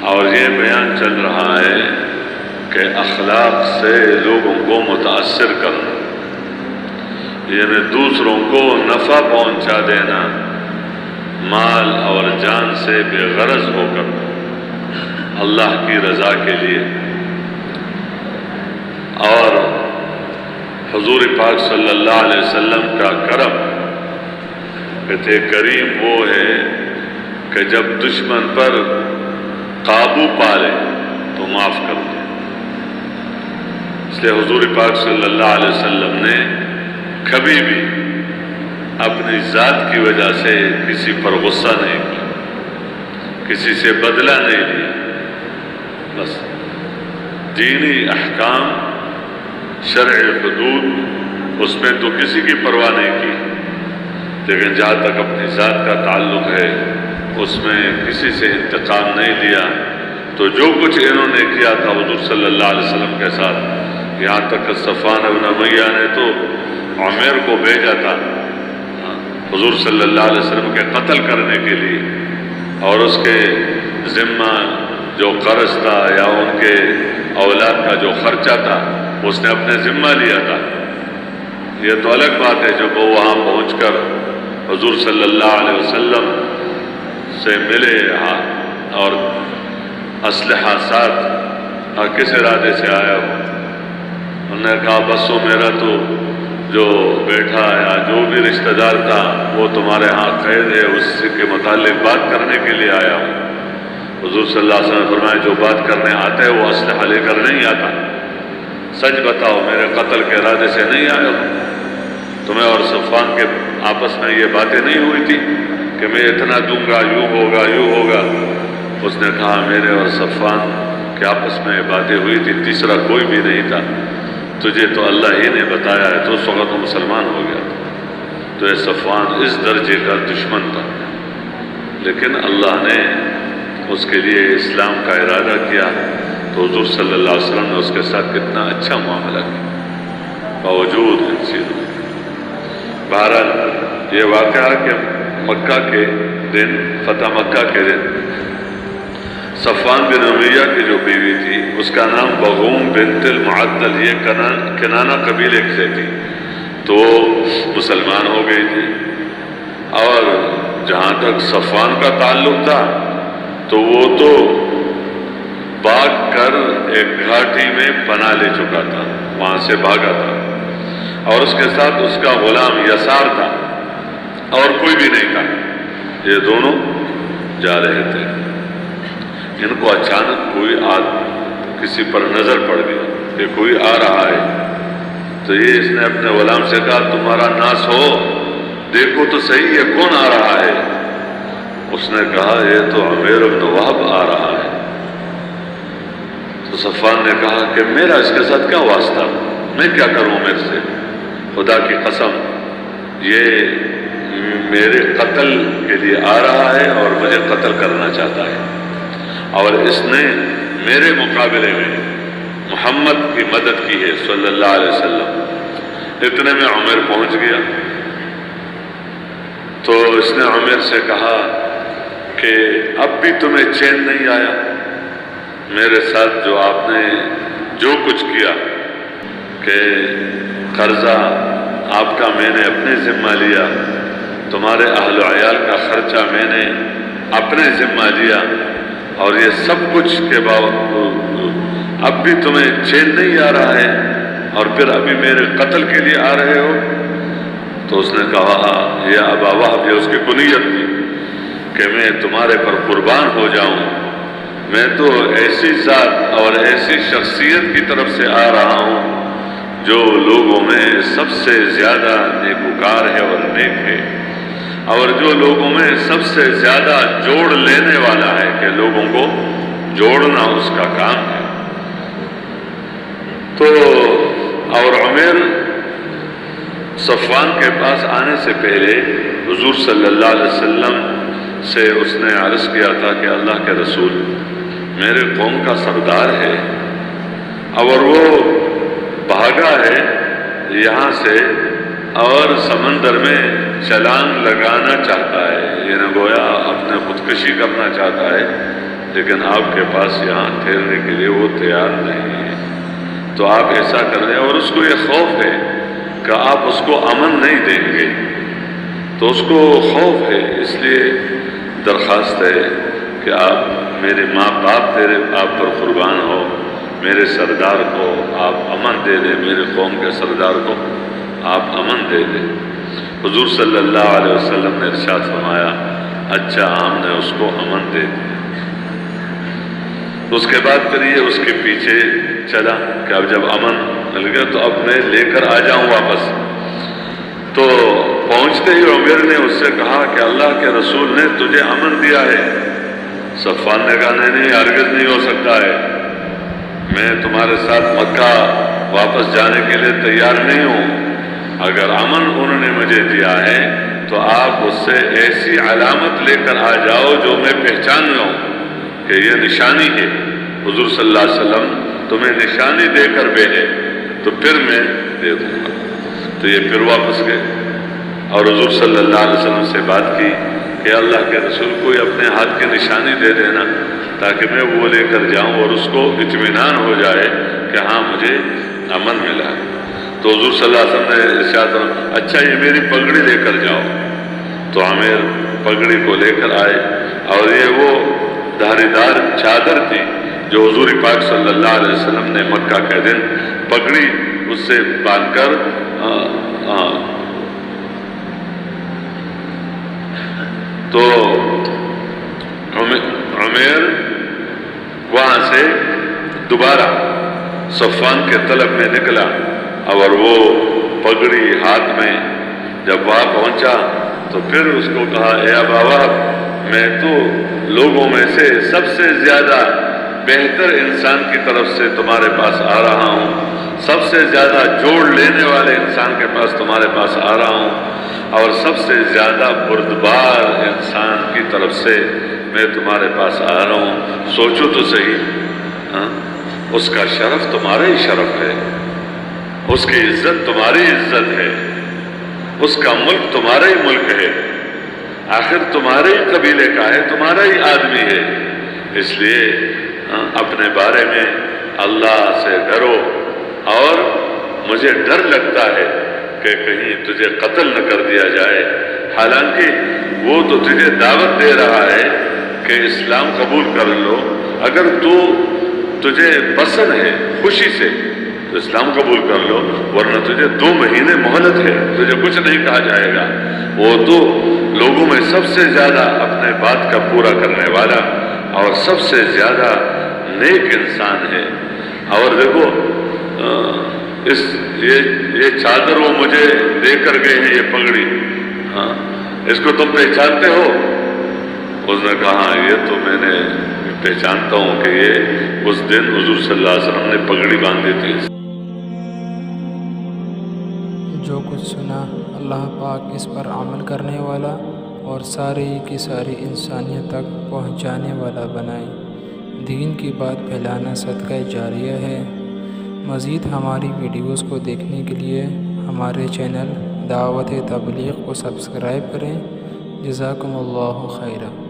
اور یہ بیان چل رہا ہے کہ اخلاق سے لوگوں کو متاثر کرنا، یعنی دوسروں کو نفع پہنچا دینا، مال اور جان سے بے غرض ہو کر اللہ کی رضا کے لیے۔ اور حضور پاک صلی اللہ علیہ وسلم کا کرم، کہتے کریم وہ ہے کہ جب دشمن پر قابو پالے تو معاف کر دے۔ اس لیے حضور پاک صلی اللہ علیہ وسلم نے کبھی بھی اپنی ذات کی وجہ سے کسی پر غصہ نہیں کیا، کسی سے بدلہ نہیں لیا، بس دینی احکام، شرع حدود، اس میں تو کسی کی پرواہ نہیں کی، لیکن جہاں تک اپنی ذات کا تعلق ہے اس میں کسی سے انتقام نہیں لیا۔ تو جو کچھ انہوں نے کیا تھا حضور صلی اللہ علیہ وسلم کے ساتھ، یہاں تک کہ صفوان بن امیہ نے تو عمیر کو بھیجا تھا حضور صلی اللہ علیہ وسلم کے قتل کرنے کے لیے، اور اس کے ذمہ جو قرض تھا یا ان کے اولاد کا جو خرچہ تھا اس نے اپنے ذمہ لیا تھا۔ یہ تو الگ بات ہے جب وہ وہاں پہنچ کر حضور صلی اللہ علیہ وسلم سے ملے اور اسلحہ ساتھ کس ارادے سے آیا ہو، انہوں نے کہا بس وہ میرا تو جو بیٹا یا جو بھی رشتہ دار تھا وہ تمہارے ہاں قید ہے، اس کے متعلق بات کرنے کے لیے آیا ہوں۔ حضور صلی اللہ علیہ وسلم نے فرمایا جو بات کرنے آتا ہے وہ اسلحہ لے کر نہیں آتا، سچ بتاؤ میرے قتل کے ارادے سے نہیں آئے ہو؟ تمہیں اور صفوان کے آپس میں یہ باتیں نہیں ہوئی تھی کہ میں اتنا دوں گا، یوں ہوگا یوں ہوگا؟ اس نے کہا میرے اور صفوان کے آپس میں یہ باتیں ہوئی تھی، تیسرا کوئی بھی نہیں تھا، تجھے تو اللہ ہی نے بتایا ہے، تو اس وقت وہ مسلمان ہو گیا تھا۔ تو یہ صفوان اس درجے کا دشمن تھا، لیکن اللہ نے اس کے لیے اسلام کا ارادہ کیا تو حضور صلی اللہ علیہ وسلم نے اس کے ساتھ کتنا اچھا معاملہ کیا باوجود ان چیزوں۔ بہرحال یہ واقعہ کہ مکہ کے دن، فتح مکہ کے دن، صفوان بن امیہ کی جو بیوی تھی اس کا نام بغوم بنت المعدل، یہ کنانہ قبیلے سے تھی، تو مسلمان ہو گئی تھی۔ اور جہاں تک صفوان کا تعلق تھا تو وہ تو بھاگ کر ایک گھاٹی میں پناہ لے چکا تھا، وہاں سے بھاگا تھا، اور اس کے ساتھ اس کا غلام یسار تھا اور کوئی بھی نہیں تھا۔ یہ دونوں جا رہے تھے، ان کو اچانک کوئی کسی پر نظر پڑ گئی کہ کوئی آ رہا ہے، تو یہ اس نے اپنے غلام سے کہا تمہارا ناس ہو، دیکھو تو صحیح ہے کون آ رہا ہے۔ اس نے کہا یہ تو عمیر بن وہب آ رہا ہے۔ تو صفوان نے کہا کہ میرا اس کے ساتھ کیا واسطہ، میں کیا کروں میرے سے؟ خدا کی قسم یہ میرے قتل کے لیے آ رہا ہے اور مجھے قتل کرنا چاہتا ہے، اور اس نے میرے مقابلے میں محمد کی مدد کی ہے صلی اللہ علیہ وسلم۔ اتنے میں عمر پہنچ گیا تو اس نے عمر سے کہا کہ اب بھی تمہیں چین نہیں آیا میرے ساتھ جو آپ نے جو کچھ کیا، کہ قرضہ آپ کا میں نے اپنے ذمہ لیا، تمہارے اہل و عیال کا خرچہ میں نے اپنے ذمہ لیا، اور یہ سب کچھ کے باوجود اب بھی تمہیں چین نہیں آ رہا ہے اور پھر ابھی میرے قتل کے لیے آ رہے ہو؟ تو اس نے کہا یا ابا وہب، یہ اس کی کنیت تھی کہ میں تمہارے پر قربان ہو جاؤں، میں تو ایسی ذات اور ایسی شخصیت کی طرف سے آ رہا ہوں جو لوگوں میں سب سے زیادہ نیکوکار ہے اور نیک ہے، اور جو لوگوں میں سب سے زیادہ جوڑ لینے والا ہے، کہ لوگوں کو جوڑنا اس کا کام ہے۔ تو اور عمر صفوان کے پاس آنے سے پہلے حضور صلی اللہ علیہ وسلم سے اس نے عرض کیا تھا کہ اللہ کے رسول میرے قوم کا سردار ہے اور وہ بھاگا ہے یہاں سے اور سمندر میں چھلانگ لگانا چاہتا ہے، یعنی گویا اپنے خودکشی کرنا چاہتا ہے، لیکن آپ کے پاس یہاں ٹھہرنے کے لیے وہ تیار نہیں ہے۔ تو آپ ایسا کر لیں، اور اس کو یہ خوف ہے کہ آپ اس کو امن نہیں دیں گے، تو اس کو خوف ہے، اس لیے درخواست ہے کہ آپ میرے ماں باپ تیرے آپ پر قربان ہو، میرے سردار کو آپ امن دے دیں، میرے قوم کے سردار کو آپ امن دے دیں۔ حضور صلی اللہ علیہ وسلم نے ارشاد فرمایا اچھا ہم نے اس کو امن دے دیا۔ اس کے بعد پھر یہ اس کے پیچھے چلا کہ اب جب امن مل گیا تو اب میں لے کر آ جاؤں واپس۔ تو پہنچتے ہی عمر نے اس سے کہا کہ اللہ کے رسول نے تجھے امن دیا ہے۔ صفوان نے کہا نہیں ہرگز نہیں ہو سکتا ہے، میں تمہارے ساتھ مکہ واپس جانے کے لیے تیار نہیں ہوں، اگر امن انہوں نے مجھے دیا ہے تو آپ اس سے ایسی علامت لے کر آ جاؤ جو میں پہچان لوں کہ یہ نشانی ہے، حضور صلی اللہ علیہ وسلم تمہیں نشانی دے کر بھیجے تو پھر میں دے دوں گا۔ تو یہ پھر واپس گئے اور حضور صلی اللہ علیہ وسلم سے بات کی کہ اللہ کے رسول کو اپنے ہاتھ کی نشانی دے دینا تاکہ میں وہ لے کر جاؤں اور اس کو اطمینان ہو جائے کہ ہاں مجھے امن ملا۔ تو حضور صلی اللہ علیہ وسلم نے ارشاد فرمایا اچھا یہ میری پگڑی لے کر جاؤ۔ تو عامر پگڑی کو لے کر آئے اور یہ وہ دھاری دار چادر تھی جو حضور پاک صلی اللہ علیہ وسلم نے مکہ کے دن پگڑی اس سے باندھ کر تو عمیر وہاں سے دوبارہ صفوان کے طلب میں نکلا اور وہ پگڑی ہاتھ میں جب وہاں پہنچا تو پھر اس کو کہا اے ابا میں تو لوگوں میں سے سب سے زیادہ بہتر انسان کی طرف سے تمہارے پاس آ رہا ہوں، سب سے زیادہ جوڑ لینے والے انسان کے پاس تمہارے پاس آ رہا ہوں، اور سب سے زیادہ بردبار انسان کی طرف سے میں تمہارے پاس آ رہا ہوں۔ سوچو تو صحیح، اس کا شرف تمہارا ہی شرف ہے، اس کی عزت تمہاری عزت ہے، اس کا ملک تمہارا ہی ملک ہے، آخر تمہارے ہی قبیلے کا ہے، تمہارا ہی آدمی ہے۔ اس لیے اپنے بارے میں اللہ سے ڈرو، اور مجھے ڈر لگتا ہے کہ کہیں تجھے قتل نہ کر دیا جائے، حالانکہ وہ تو تجھے دعوت دے رہا ہے کہ اسلام قبول کر لو، اگر تجھے پسند ہے خوشی سے تو اسلام قبول کر لو، ورنہ تجھے 2 مہینے مہلت ہے، تجھے کچھ نہیں کہا جائے گا۔ وہ تو لوگوں میں سب سے زیادہ اپنے بات کا پورا کرنے والا اور سب سے زیادہ نیک انسان ہے۔ اور دیکھو یہ چادر وہ مجھے دے کر گئے ہیں، یہ پگڑی، اس کو تم پہچانتے ہو؟ اس نے کہا یہ تو میں نے پہچانتا ہوں کہ یہ اس دن حضور صلی اللہ علیہ وسلم نے پگڑی باندھی تھی۔ جو کچھ سنا اللہ پاک اس پر عمل کرنے والا اور ساری کی ساری انسانیت تک پہنچانے والا بنائے۔ دین کی بات پھیلانا صدقہ جاریہ ہے۔ مزید ہماری ویڈیوز کو دیکھنے کے لیے ہمارے چینل دعوت تبلیغ کو سبسکرائب کریں۔ جزاکم اللہ خیرہ۔